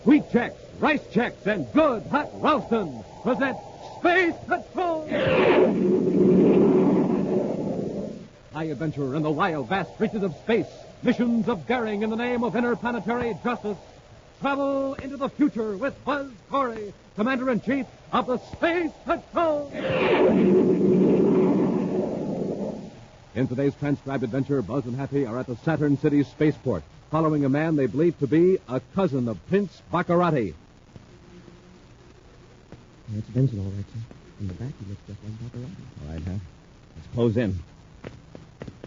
Wheat Chex, Rice Chex, and Good Hot Ralston present Space Patrol! High adventure in the wild, vast reaches of space. Missions of daring in the name of interplanetary justice. Travel into the future with Buzz Corey, Commander-in-Chief of the Space Patrol. In today's transcribed adventure, Buzz and Happy are at the Saturn City spaceport, following a man they believe to be a cousin of Prince Baccarati. That's Vincent, all right, sir. In the back, he looks just like Baccarati. All right, Hap. Let's close in.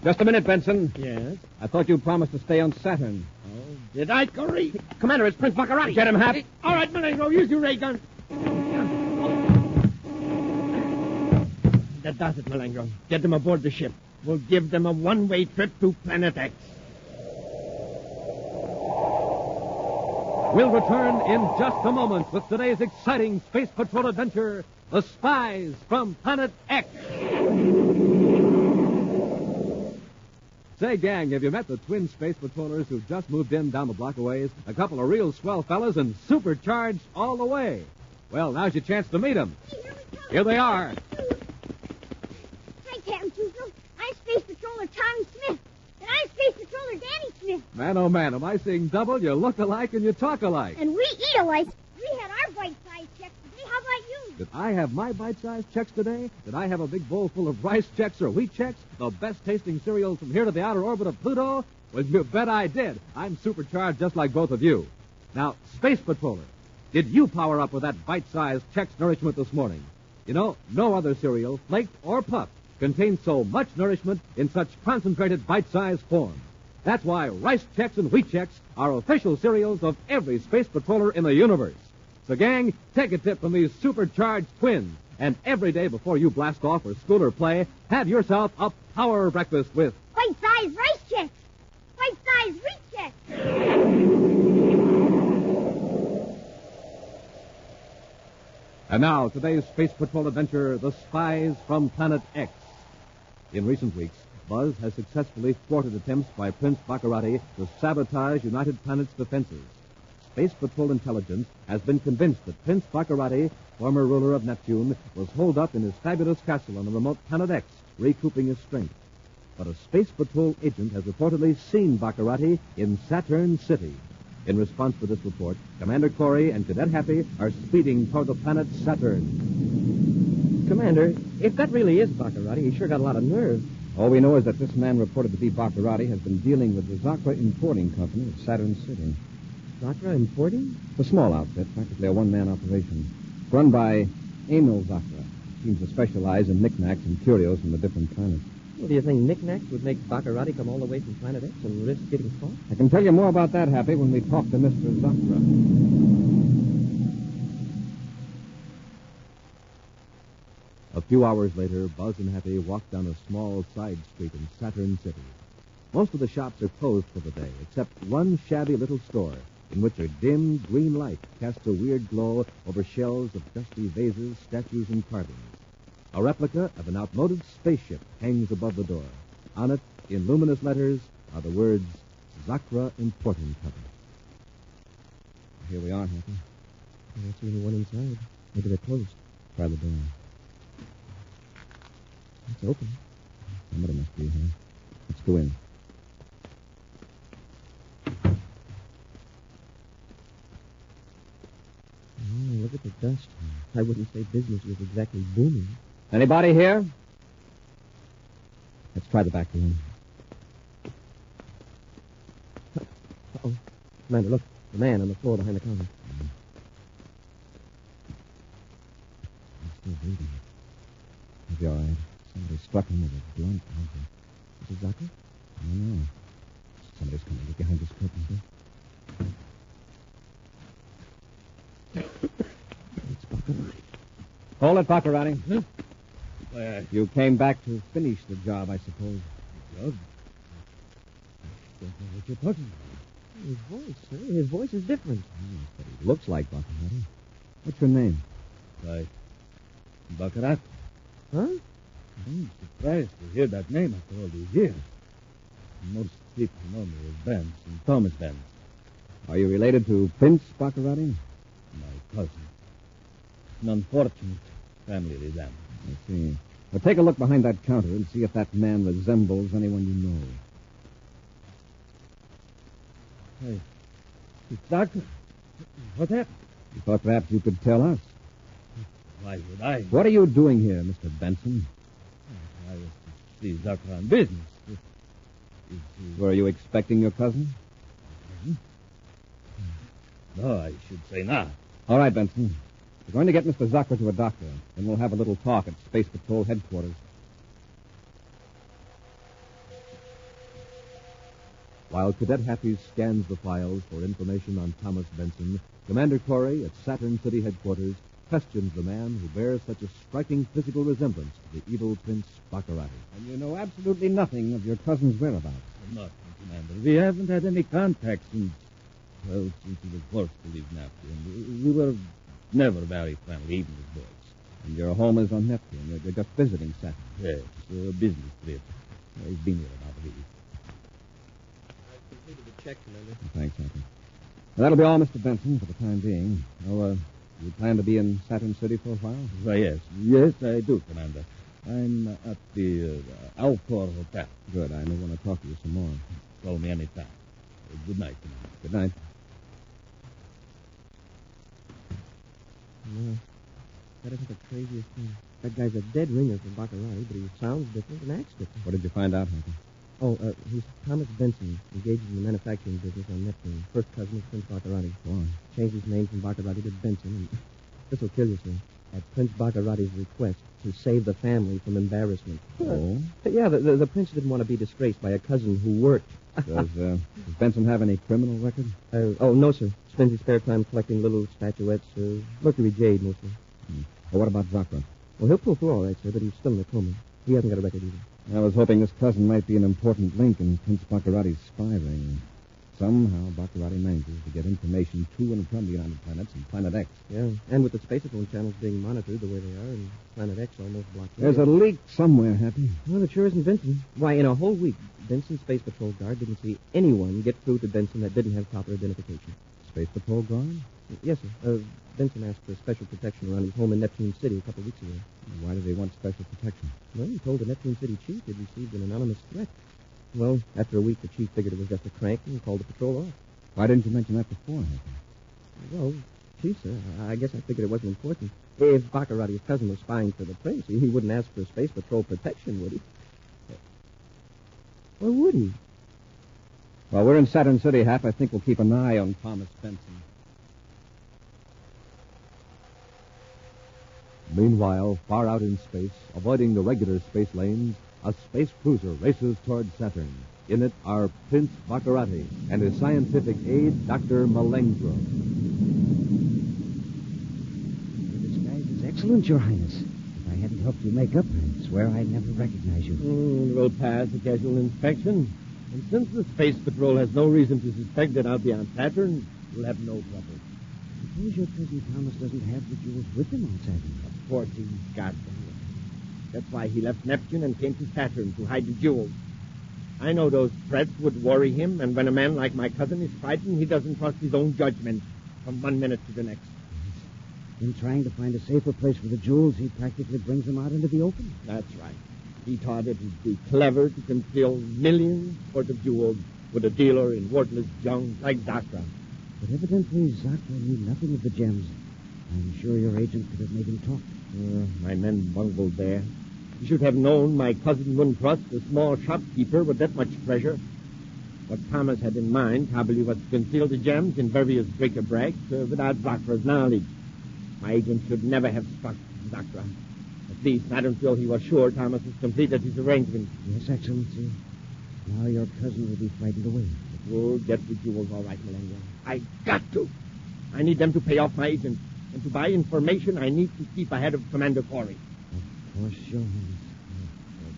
Just a minute, Benson. Yes? I thought you promised to stay on Saturn. Oh, did I, Corey? Commander, it's Prince Baccarati. Get him, Hap. All right, Malengo, use your ray gun. That does it, Malengo. Get them aboard the ship. We'll give them a one-way trip to Planet X. We'll return in just a moment with today's exciting Space Patrol adventure, The Spies from Planet X. Say, gang, have you met the twin space patrollers who just moved in down the block a ways? A couple of real swell fellas and supercharged all the way. Well, now's your chance to meet them. Here they are. Hi, Captain Tuco. I'm Space Patroller Tommy Smith. And I'm Space Patroller Danny Smith. Man, oh man, am I seeing double? You look alike and you talk alike. And we eat alike. We had our bite-sized checks today. How about you? Did I have my bite-sized checks today? Did I have a big bowl full of rice checks or wheat checks? The best-tasting cereals from here to the outer orbit of Pluto? Well, you bet I did. I'm supercharged just like both of you. Now, Space Patroller, did you power up with that bite-sized Chex nourishment this morning? You know, no other cereal, flaked or puffed, contains so much nourishment in such concentrated bite-sized form. That's why Rice Chex and Wheat Chex are official cereals of every Space Patroller in the universe. So, gang, take a tip from these supercharged twins. And every day before you blast off for school or play, have yourself a power breakfast with Bite-sized rice checks. Bite-sized wheat checks. And now, today's Space Patrol adventure, The Spies from Planet X. In recent weeks, Buzz has successfully thwarted attempts by Prince Baccarati to sabotage United Planet's defenses. Space Patrol intelligence has been convinced that Prince Baccarati, former ruler of Neptune, was holed up in his fabulous castle on the remote Planet X, recouping his strength. But a Space Patrol agent has reportedly seen Baccarati in Saturn City. In response to this report, Commander Corey and Cadet Happy are speeding toward the planet Saturn. Commander, if that really is Baccarati, he sure got a lot of nerve. All we know is that this man reported to be Baccarati has been dealing with the Zakra Importing Company at Saturn City. Zakra Importing? It's a small outfit, practically a one-man operation. It's run by Emil Zakra. Seems to specialize in knickknacks and curios from the different planets. Well, do you think knickknacks would make Baccarati come all the way from Planet X and risk getting caught? I can tell you more about that, Happy, when we talk to Mr. Zakra. A few hours later, Buzz and Happy walked down a small side street in Saturn City. Most of the shops are closed for the day, except one shabby little store in which a dim green light casts a weird glow over shelves of dusty vases, statues, and carvings. A replica of an outmoded spaceship hangs above the door. On it, in luminous letters, are the words, Zakra Importing Company. Here we are, Happy. I don't see anyone inside. Maybe they're closed. Try the door. It's open. Somebody must be here. Let's go in. Oh, look at the dust. I wouldn't say business was exactly booming. Anybody here? Let's try the back room. Uh-oh. Commander, look. The man on the floor behind the counter. He's still breathing. He'll be all right. Somebody struck him with a blunt object. Is it Zakra? I don't know. Somebody's coming. Look behind this curtain, see? It's Baccarati. Hold it, Baccarati. Huh? You came back to finish the job, I suppose. Job? I don't know what you're talking about. His voice, sir. His voice is different. But he looks like Baccarati. What's your name? Right. Baccarat. Huh? I'm surprised to hear that name after all these years. Most people know me as Benz and Thomas Benz. Are you related to Prince Baccarati? My cousin. An unfortunate family resemblance. I see. Well, take a look behind that counter and see if that man resembles anyone you know. Hey, Doctor, what happened? You thought perhaps you could tell us. Why would I? What are you doing here, Mr. Benson? I was to see Doctor on business. Were you expecting your cousin? No, I should say not. All right, Benson. We're going to get Mr. Zucker to a doctor, and we'll have a little talk at Space Patrol headquarters. While Cadet Happy scans the files for information on Thomas Benson, Commander Corey at Saturn City headquarters questions the man who bears such a striking physical resemblance to the evil Prince Baccarati. And you know absolutely nothing of your cousin's whereabouts. Nothing, Commander. We haven't had any contact since he was forced to leave Neptune. We were never very friendly, even as boys. And your home is on Neptune. You're just visiting Saturn. Yes, a business trip. He's been here about a week. I've completed the check, Commander. Thanks, Happy. Well, that'll be all, Mr. Benson, for the time being. Oh, you plan to be in Saturn City for a while? Why, yes. Yes, I do, Commander. I'm at the Alcor Hotel. Good. I may want to talk to you some more. Call me any time. Good night, Commander. Good night. No. That isn't the craziest thing. That guy's a dead ringer from Baccarati, but he sounds different and acts different. What did you find out, Happy? He's Thomas Benson, engaged in the manufacturing business on Neptune. First cousin of Prince Baccarati. Go on. Changed his name from Baccarati to Benson, and this will kill you, sir. At Prince Baccarati's request to save the family from embarrassment. Oh? Yeah, the prince didn't want to be disgraced by a cousin who worked. Does Benson have any criminal record? No, sir. Spends his spare time collecting little statuettes, Mercury jade mostly. Well, what about Zucker? Well, he'll pull through all right, sir, but he's still in a coma. He hasn't got a record either. I was hoping this cousin might be an important link in Prince Baccarati's spy ring. Somehow, Baccarati manages to get information to and from the United Planets and Planet X. Yeah, and with the spacephone channels being monitored the way they are, and Planet X almost blocked. There's a leak somewhere, Happy. Well, it sure isn't Benson. Why, in a whole week, Benson's Space Patrol guard didn't see anyone get through to Benson that didn't have proper identification. Space Patrol guard? Yes, sir. Benson asked for special protection around his home in Neptune City a couple of weeks ago. Why do they want special protection? Well, he told the Neptune City chief he'd received an anonymous threat. Well, after a week, the chief figured it was just a crank and called the patrol off. Why didn't you mention that before, Happy? Well, gee, sir, I guess I figured it wasn't important. If Baccarati's cousin was spying for the prince, he wouldn't ask for Space Patrol protection, would he? Or would he? Well, we're in Saturn City, Hap. I think we'll keep an eye on Thomas Benson. Meanwhile, far out in space, avoiding the regular space lanes, a space cruiser races toward Saturn. In it are Prince Baccarati and his scientific aide, Dr. Malengro. Your disguise is excellent, Your Highness. If I hadn't helped you make up, I swear I'd never recognize you. We'll pass the casual inspection. And since the Space Patrol has no reason to suspect that I'll be on Saturn, we'll have no trouble. Suppose your cousin Thomas doesn't have the jewels with him on Saturn. Of course he's got them. That's why he left Neptune and came to Saturn to hide the jewels. I know those threats would worry him, and when a man like my cousin is frightened, he doesn't trust his own judgment from one minute to the next. In trying to find a safer place for the jewels, he practically brings them out into the open. That's right. He thought it would be clever to conceal millions worth of jewels with a dealer in worthless junk like Zakra. But evidently, Zakra knew nothing of the gems. I'm sure your agent could have made him talk. My men bungled there. You should have known my cousin wouldn't trust a small shopkeeper with that much treasure. What Thomas had in mind probably was to conceal the gems in various bric-a-brac without Zakra's knowledge. My agent should never have struck Zakra. At least not until he was sure Thomas has completed his arrangements. Yes, Excellency. Now your cousin will be frightened away. But we'll get the jewels all right, Melania. I've got to. I need them to pay off my agent. And to buy information, I need to keep ahead of Commander Corey. Of course, Your Highness.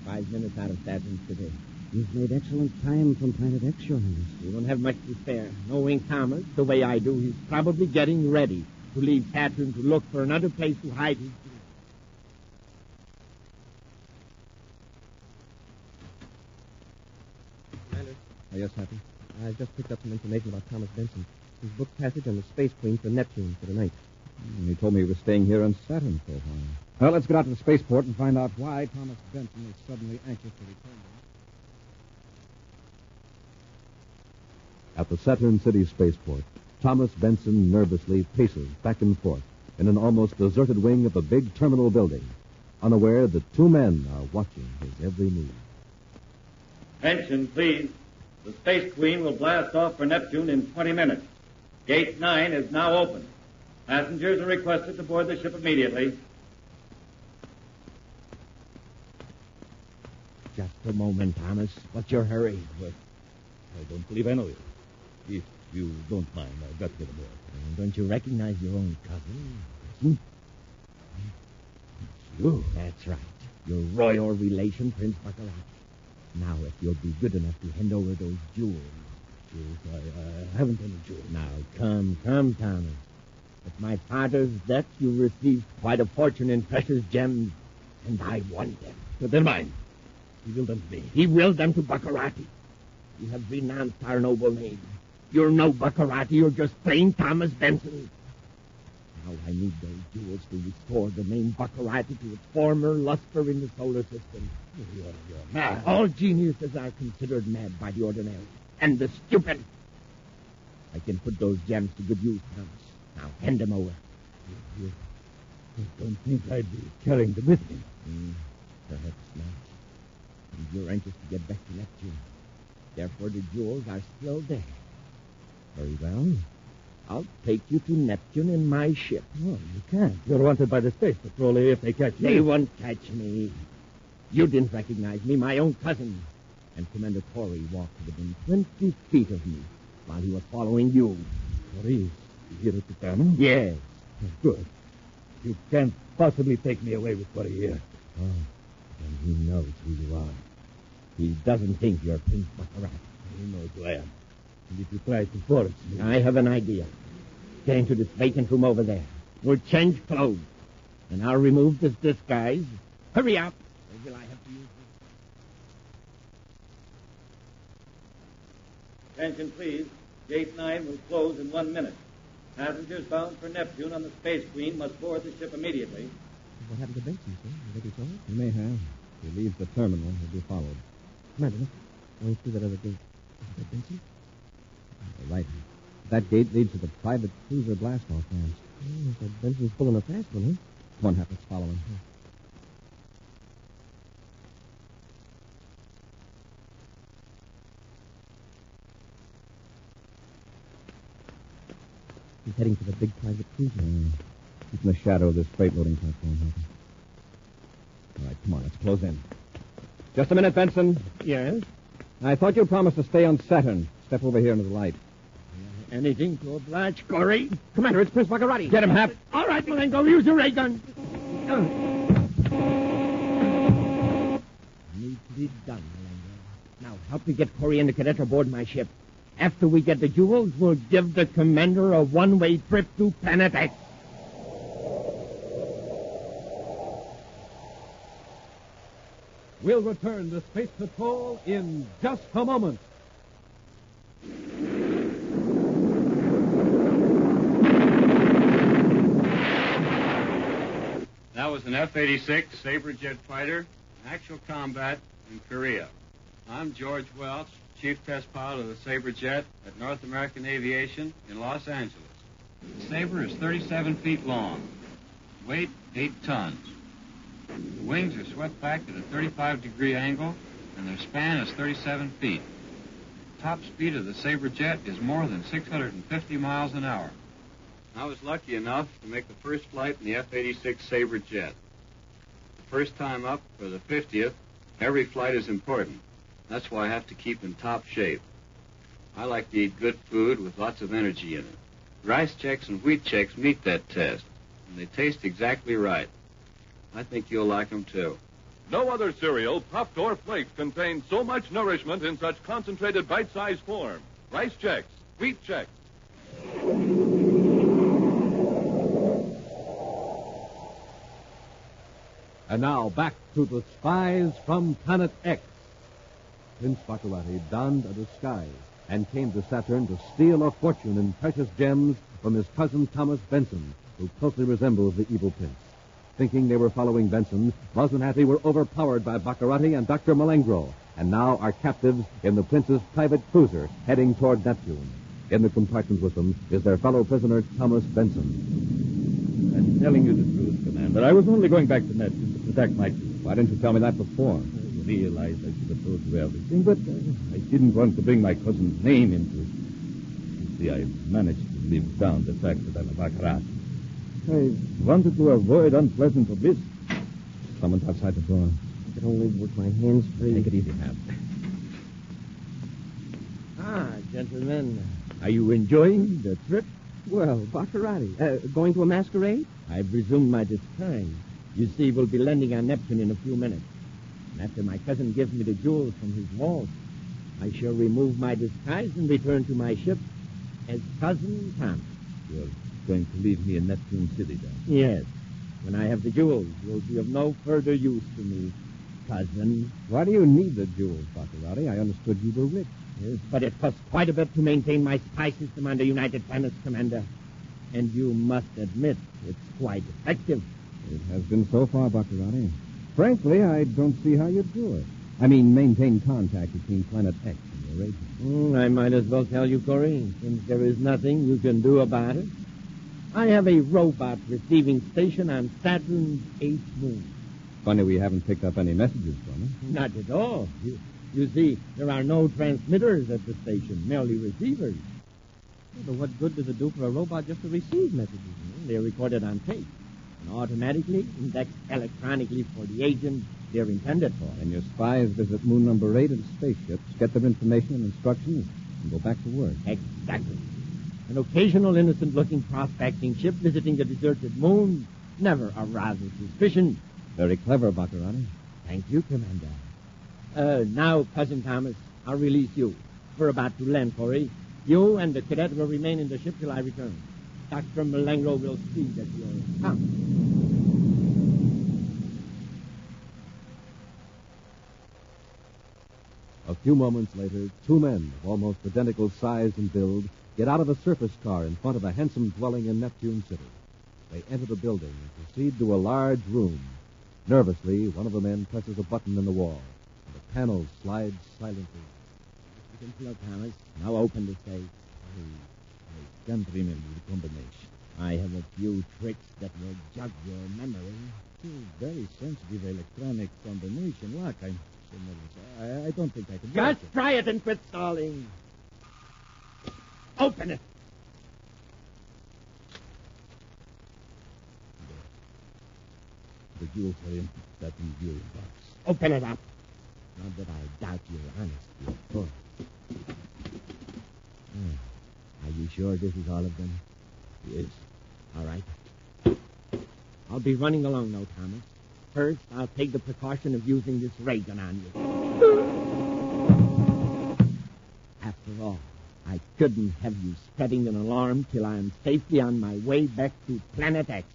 We're 5 minutes out of Saturn today. You've made excellent time from Planet X, Your Highness. We don't have much to spare. Knowing Thomas the way I do, he's probably getting ready to leave Saturn to look for another place to hide his jewels. Commander. Yes, Happy? I just picked up some information about Thomas Benson. He's booked passage on the Space Queen for Neptune for the night. He told me he was staying here on Saturn for a while. Well, let's get out to the spaceport and find out why Thomas Benson is suddenly anxious to return to At the Saturn City spaceport, Thomas Benson nervously paces back and forth in an almost deserted wing of the big terminal building, unaware that two men are watching his every move. Attention, please. The Space Queen will blast off for Neptune in 20 minutes. Gate 9 is now open. Passengers are requested to board the ship immediately. Just a moment, Thomas. What's your hurry? Well, I don't believe I know you. If you don't mind, I've got to get aboard. Don't you recognize your own cousin? It's you. That's right. Your royal relation, Prince Baccarat. Now, if you'll be good enough to hand over those jewels. Jewels? I haven't any jewels. Now, come, Thomas. At my father's death, you received quite a fortune in precious gems, and I want them. But they're mine. He willed them to me. He willed them to Baccarati. You have renounced our noble name. You're no Baccarati. You're just plain Thomas Benson. Now I need those jewels to restore the name Baccarati to its former luster in the solar system. You're mad. All geniuses are considered mad by the ordinary. And the stupid. I can put those gems to good use, Thomas. Now, hand them over. You don't think I'd be carrying them with me? Perhaps not. And you're anxious to get back to Neptune. Therefore, the jewels are still there. Very well. I'll take you to Neptune in my ship. Oh, you can't. You're wanted by the Space Patrol if they catch you. They won't catch me. You didn't recognize me, my own cousin. And Commander Corey walked within 20 feet of me while he was following you. Corey, here at the terminal? Yes. Good. You can't possibly take me away with Corey here. Oh, and he knows who you are. He doesn't think you're Prince Baccarat. He knows who I am. And if you try to force me... I have an idea. Get into this vacant room over there. We'll change clothes. And I'll remove this disguise. Hurry up. Or will I have to use this? Attention, please. Gate 9 will close in 1 minute. Passengers bound for Neptune on the Space Queen must board the ship immediately. What happened to Benson, sir? Did he told? He may have. If he leaves the terminal, he'll be followed. Commander, look. Going through that other gate. Is that Benson? All right. That gate leads to the private cruiser blast-off ramps. Oh, so Benson's pulling a fast one, huh? Come on, Hap, let's follow him. He's heading for the big private cruiser. Keep in the shadow of this freight loading platform, Happy. All right, come on, let's close in. Just a minute, Benson. Yes? I thought you promised to stay on Saturn. Step over here into the light. Anything to oblige, Corey? Commander, it's Prince Baccarati. Get him, Hap. All right, Malenko, use your ray gun. Neatly done, Malenko. Now, help me get Corey and the cadet aboard my ship. After we get the jewels, we'll give the commander a one-way trip to Planet X. We'll return to Space Patrol in just a moment. That was an F-86 Sabre jet fighter in actual combat in Korea. I'm George Welch, Chief Test Pilot of the Sabre jet at North American Aviation in Los Angeles. The Sabre is 37 feet long, weight 8 tons. The wings are swept back at a 35-degree angle, and their span is 37 feet. The top speed of the Sabre jet is more than 650 miles an hour. I was lucky enough to make the first flight in the F-86 Sabre jet. The first time up for the 50th, every flight is important. That's why I have to keep in top shape. I like to eat good food with lots of energy in it. Rice Chex and Wheat Chex meet that test, and they taste exactly right. I think you'll like them, too. No other cereal, puffed or flaked, contains so much nourishment in such concentrated bite-sized form. Rice Chex, Wheat Chex. And now back to the spies from Planet X. Prince Baccarati donned a disguise and came to Saturn to steal a fortune in precious gems from his cousin Thomas Benson, who closely resembles the evil prince. Thinking they were following Benson, Buzz and Happy were overpowered by Baccarati and Dr. Malengro, and now are captives in the prince's private cruiser heading toward Neptune. In the compartment with them is their fellow prisoner, Thomas Benson. I'm telling you the truth, Commander. I was only going back to Neptune to protect my troops. Why didn't you tell me that before? I realized I should have told you everything, but I didn't want to bring my cousin's name into it. You see, I've managed to live down the fact that I'm a Baccarat. I wanted to avoid unpleasant publicity. Someone's outside the door. I could only work my hands free. Take it easy, Hap. Gentlemen, are you enjoying the trip? Well, Baccarati, going to a masquerade? I've resumed my disguise. You see, we'll be landing on Neptune in a few minutes. And after my cousin gives me the jewels from his vault, I shall remove my disguise and return to my ship as Cousin Thomas. You're going to leave me in Neptune City, then? Yes. When I have the jewels, you'll be of no further use to me, cousin. Why do you need the jewels, Baccarati? I understood you were rich. Yes, but it costs quite a bit to maintain my spy system on the United Planets, Commander. And you must admit, it's quite effective. It has been so far, Baccarati. Frankly, I don't see how you do it. I mean, maintain contact between Planet X and your agent. I might as well tell you, Corey, since there is nothing you can do about it. I have a robot receiving station on Saturn's 8th moon. Funny we haven't picked up any messages from it. Not at all. You see, there are no transmitters at the station, merely receivers. But what good does it do for a robot just to receive messages? They're recorded on tape and automatically indexed electronically for the agent they're intended for. And your spies visit moon number 8 in spaceships, get their information and instructions, and go back to work. Exactly. An occasional innocent-looking prospecting ship visiting the deserted moon never arouses suspicion. Very clever, Baccarati. Thank you, Commander. Now, Cousin Thomas, I'll release you. We're about to land, Corey. You and the cadet will remain in the ship till I return. Dr. Malengro will see that you're come. A few moments later, two men of almost identical size and build get out of a surface car in front of a handsome dwelling in Neptune City. They enter the building and proceed to a large room. Nervously, one of the men presses a button in the wall, and the panel slides silently. You can feel, Thomas. Now open the safe. I can't remember the combination. I have a few tricks that will jog your memory. It's a very sensitive electronic combination lock. I'm so nervous. I don't think I can... Just try it and quit stalling. Open it. The jewels are in that viewing box. Open it up. Not that I doubt your honesty, of course. Are you sure this is all of them? Yes. All right. I'll be running along now, Thomas. First, I'll take the precaution of using this ray gun on you. After all, I couldn't have you spreading an alarm till I'm safely on my way back to Planet X.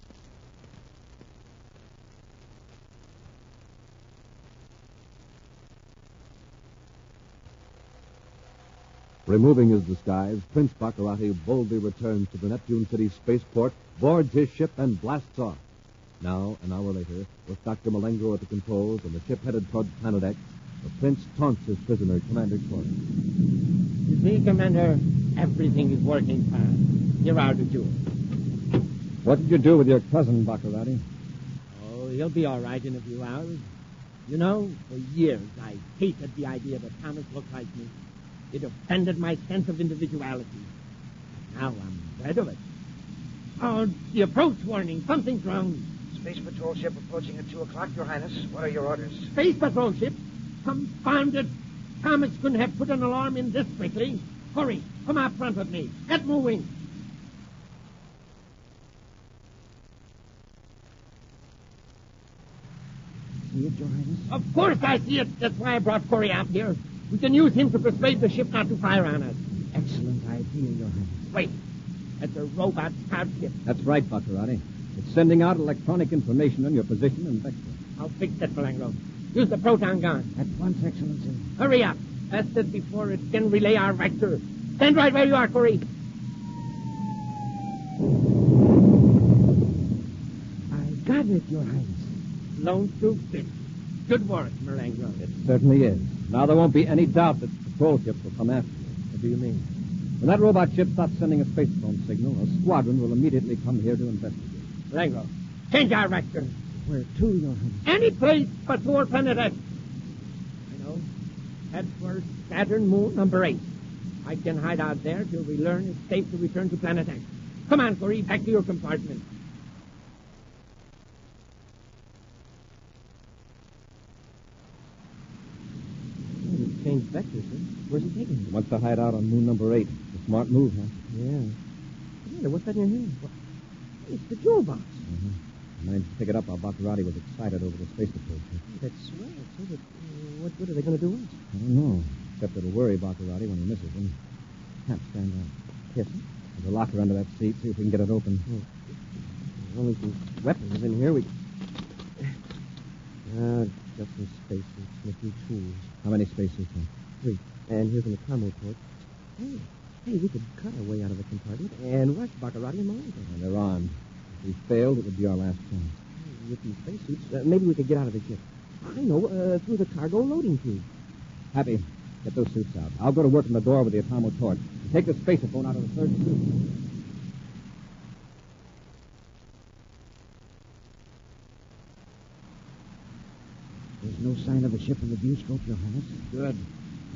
Removing his disguise, Prince Baccarati boldly returns to the Neptune City spaceport, boards his ship, and blasts off. Now, an hour later, with Dr. Malengro at the controls and the ship headed toward Planet X, the prince taunts his prisoner, Commander Corey. You see, Commander, everything is working fine. Here are the jewels. What did you do with your cousin, Baccarati? Oh, he'll be all right in a few hours. You know, for years I hated the idea that Thomas looked like me. It offended my sense of individuality. Now I'm rid of it. Oh, the approach warning. Something's wrong. Space Patrol ship approaching at 2 o'clock, Your Highness. What are your orders? Space Patrol ship? Confounded. Thomas couldn't have put an alarm in this quickly. Hurry, come out front with me. Get moving. See it, Your Highness? Of course I see it. That's why I brought Corey out here. We can use him to persuade the ship not to fire on us. Excellent idea, Your Highness. Wait. That's a robot scout ship. That's right, Baccarati. It's sending out electronic information on your position and vector. I'll fix that, Malengro. Use the proton gun. At once, Excellency. Hurry up. Fastest before it can relay our vector. Stand right where you are, Corey. I got it, Your Highness. Blown through bits. Good work, Marengo. It certainly is. Now there won't be any doubt that patrol ships will come after you. What do you mean? When that robot ship stops sending a space phone signal, a squadron will immediately come here to investigate. Marengo, change our vector. Where to, Your Highness? Any place but toward Planet X. Head for Saturn moon number 8. I can hide out there till we learn it's safe to return to Planet X. Come on, Corey, back to your compartment. He's changed vectors, sir. Where's he taking him? He wants to hide out on moon number 8. A smart move, huh? Yeah. Commander, what's that in your hand? It's the jewel box. I managed to pick it up while Baccarati was excited over the space patrol ship. That's swell, sir, but what good are they going to do us? I don't know. Except it'll worry Baccarati when he misses him. Can't stand out. Yes, sir? There's a locker under that seat. See if we can get it open. There's only some weapons in here. Just some spacesuits and a few tools. How many spacesuits, huh? 3. And here's an Acamo port. Hey, we could cut our way out of the compartment and rush Baccarati and Malenko. And they're armed. If we failed, it would be our last chance. With these spacesuits, maybe we could get out of the ship. I know, through the cargo loading tube. Happy, get those suits out. I'll go to work in the door with the Atomo torch. Take the spacephone out of the third suit. There's no sign of a ship in the viewscope, Your Highness. Good.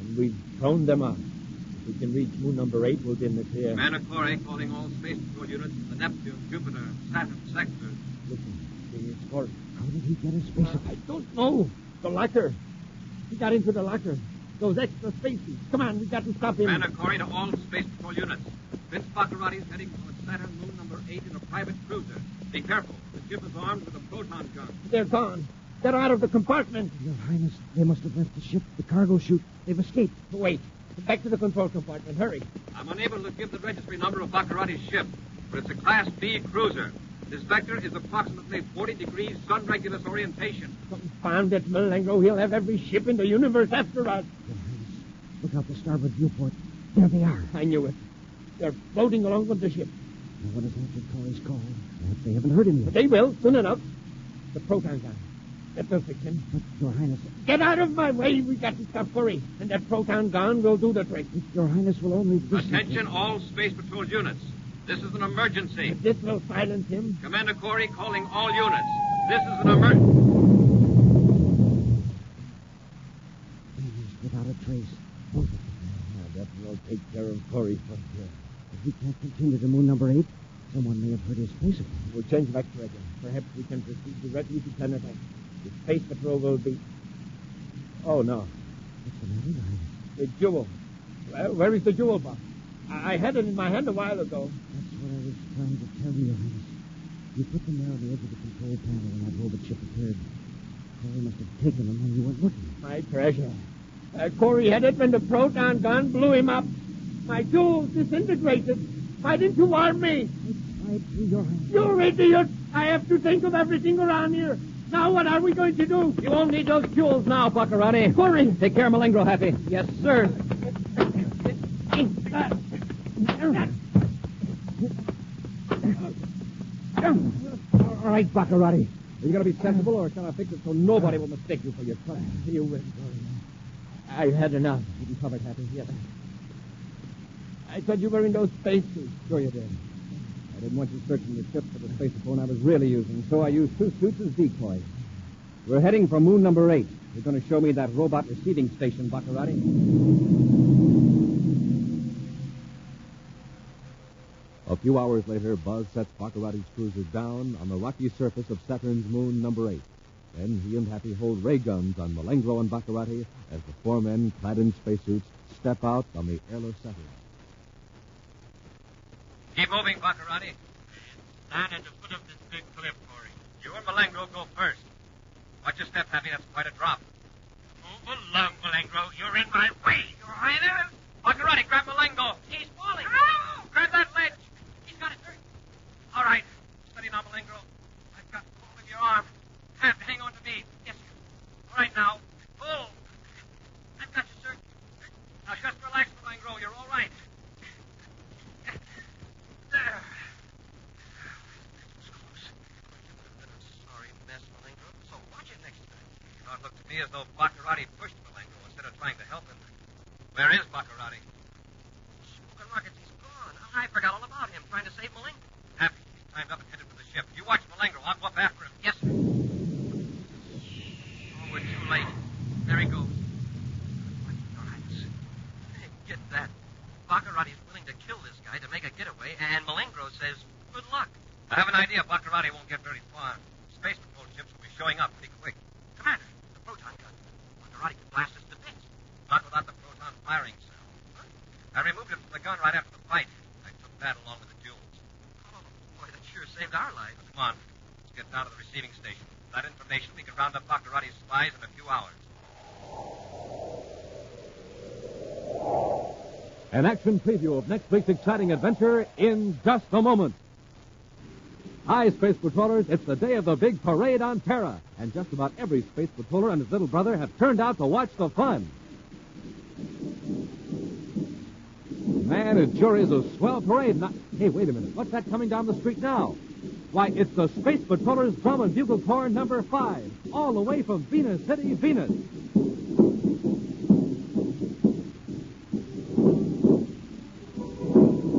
And we've thrown them out. If we can reach moon number 8, we'll be in the clear. Commander Corey calling all space patrol units to the Neptune, Jupiter, Saturn sectors. Listen, it's Corey. How did he get his spacesuit? I don't know. The locker. He got into the locker. Those extra spacesuits. Come on, we got to stop him. Commander Corey to all space patrol units. Vince Baccarati is heading toward Saturn moon number 8 in a private cruiser. Be careful. The ship is armed with a proton gun. They're gone. They're out of the compartment. Your Highness, they must have left the ship, the cargo chute. They've escaped. Wait. Back to the control compartment. Hurry. I'm unable to give the registry number of Baccarati's ship, but it's a Class B cruiser. This vector is approximately 40 degrees sun-regulus orientation. Confound it, Malengo. He'll have every ship in the universe after us. Your Highness, look out the starboard viewport. There they are. I knew it. They're floating along with the ship. Now, what has answered Corey's call? Perhaps they haven't heard him yet. But they will, soon enough. The proton gun. That will fix him. But, Your Highness... Get out of my way. We got to stop Corey. And that proton gun will do the trick. Your Highness will only... Attention, all space patrol units. This is an emergency. This will silence him. Commander Corey calling all units. This is an emergency. Without a trace. Both of them. That will take care of Corey from here. If we can't continue to moon number 8, someone may have heard his spacephone. We'll change vector again. Perhaps we can proceed directly to Planet X. The space patrol will be... Oh, no. What's the matter, Your Highness? The jewel. Well, where is the jewel box? I had it in my hand a while ago. That's what I was trying to tell you, Your Highness. You put them there on the edge of the control panel when that robot ship appeared. Corey must have taken them when you weren't looking. My treasure. Corey had it when the proton gun blew him up. My jewels disintegrated. Why didn't you warn me? I tried to, Your Highness. You idiot! I have to think of everything around here. Now what are we going to do? You won't need those jewels now, Baccarati. Corey! Take care of Malengo, Happy. Yes, sir. All right, Baccarati. Are you going to be sensible, or shall I fix it so nobody will mistake you for your son? You win, Corey. I've had enough. You covered, Happy? Yes. I thought you were in those spacesuits. Sure you did. I didn't want you searching the ship for the spacephone I was really using, so I used 2 suits as decoys. We're heading for moon number 8. You're going to show me that robot receiving station, Baccarati. A few hours later, Buzz sets Baccarati's cruiser down on the rocky surface of Saturn's moon number 8. Then he and Happy hold ray guns on Malengo and Baccarati as the 4 men clad in spacesuits step out on the airless satellite. Keep moving, Baccarati. Stand at the foot of this big cliff, Corey. You and Malengo go first. Watch your step, Happy. That's quite a drop. Move along, Malengo. You're in my way. Your Highness. Baccarati, grab Malengo. He's falling. Oh! Grab that ledge. He's got it, sir. All right. Steady now, Malengo. I've got hold of your arm. Hang on to me. Yes, sir. All right, now. Pull. I've got you, sir. as though Baccarati pushed Malenko instead of trying to help him. Where is Baccarati? Smoking rockets, he's gone. I forgot all about him, trying to save Malenko. Happy, he's timed up and headed for the ship. You watch Malenko. I'll go up after him. Yes, sir. Oh, we're too late. There he goes. Your Highness. Hey, get that. Baccarati's willing to kill this guy to make a getaway, and Malengro says, good luck. I have an idea Baccarati won't get very far. Space Patrol ships will be showing up pretty quick. Commander, the proton gun. Baccarati could blast us to bits. Not without the proton firing cell. Huh? I removed it from the gun right after the fight. I took that along with the jewels. Oh, boy, that sure saved our lives. Come on, let's get down to the receiving station. With that information, we can round up Baccarati's spies in a few hours. An action preview of next week's exciting adventure in just a moment. Hi, Space Patrollers. It's the day of the big parade on Terra, and just about every Space Patroller and his little brother have turned out to watch the fun. Man, it sure is a swell parade. Now, hey, wait a minute. What's that coming down the street now? Why, it's the Space Patrollers Drum and Bugle Corps number 5, all the way from Venus City, Venus.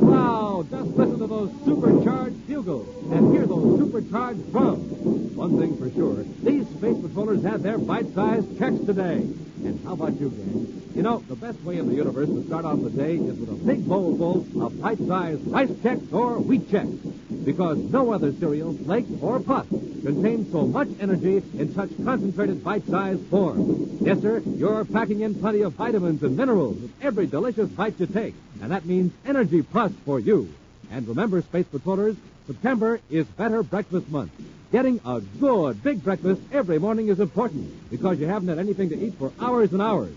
Wow, just listen to those supercharged bugles and hear those supercharged drums. One thing for sure, these Space Patrollers had their bite-sized checks today. And how about you, gang? You know, the best way in the universe to start off the day is with a big bowl full of bite-sized rice checks or wheat checks. Because no other cereal, flake, or puff contains so much energy in such concentrated bite-sized form. Yes, sir, you're packing in plenty of vitamins and minerals with every delicious bite you take. And that means Energy Plus for you. And remember, Space Patrollers, September is Better Breakfast Month. Getting a good, big breakfast every morning is important because you haven't had anything to eat for hours and hours.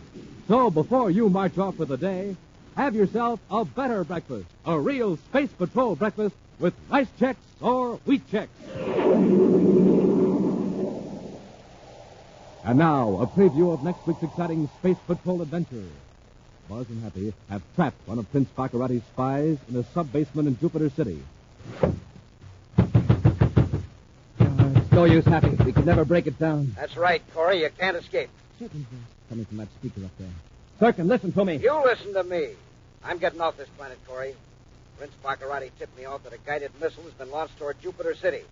So before you march off for the day, have yourself a better breakfast, a real Space Patrol breakfast with rice checks or wheat checks. And now, a preview of next week's exciting Space Patrol adventure. Buzz and Happy have trapped one of Prince Baccarati's spies in a sub-basement in Jupiter City. It's no use, Happy. We can never break it down. That's right, Corey. You can't escape. Coming from that speaker up there. Cirkin, listen to me. You listen to me. I'm getting off this planet, Corey. Prince Baccarati tipped me off that a guided missile has been launched toward Jupiter City.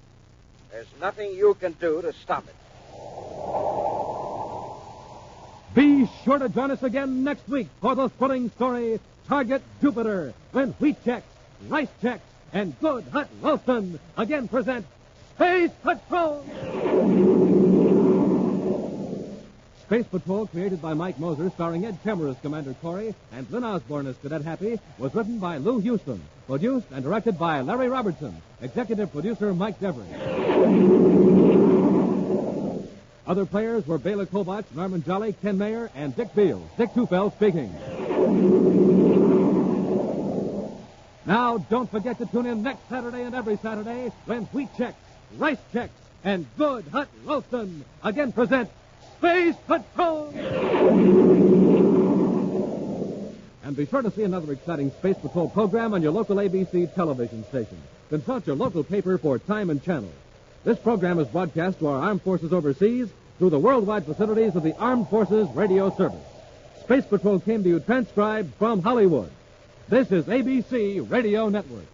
There's nothing you can do to stop it. Be sure to join us again next week for the thrilling story, Target Jupiter, when wheat checks, rice checks, and good hot Ralston again present Space Patrol! Space Patrol, created by Mike Moser, starring Ed Kemmer as Commander Corey and Lynn Osborne as Cadet Happy, was written by Lou Houston, produced and directed by Larry Robertson, executive producer Mike Devery. Other players were Bela Kobach, Norman Jolly, Ken Mayer, and Dick Beals. Dick Tufeld speaking. Now, don't forget to tune in next Saturday and every Saturday when wheat checks, rice checks, and good hot Ralston again present Space Patrol! And be sure to see another exciting Space Patrol program on your local ABC television station. Consult your local paper for time and channel. This program is broadcast to our armed forces overseas through the worldwide facilities of the Armed Forces Radio Service. Space Patrol came to you transcribed from Hollywood. This is ABC Radio Network.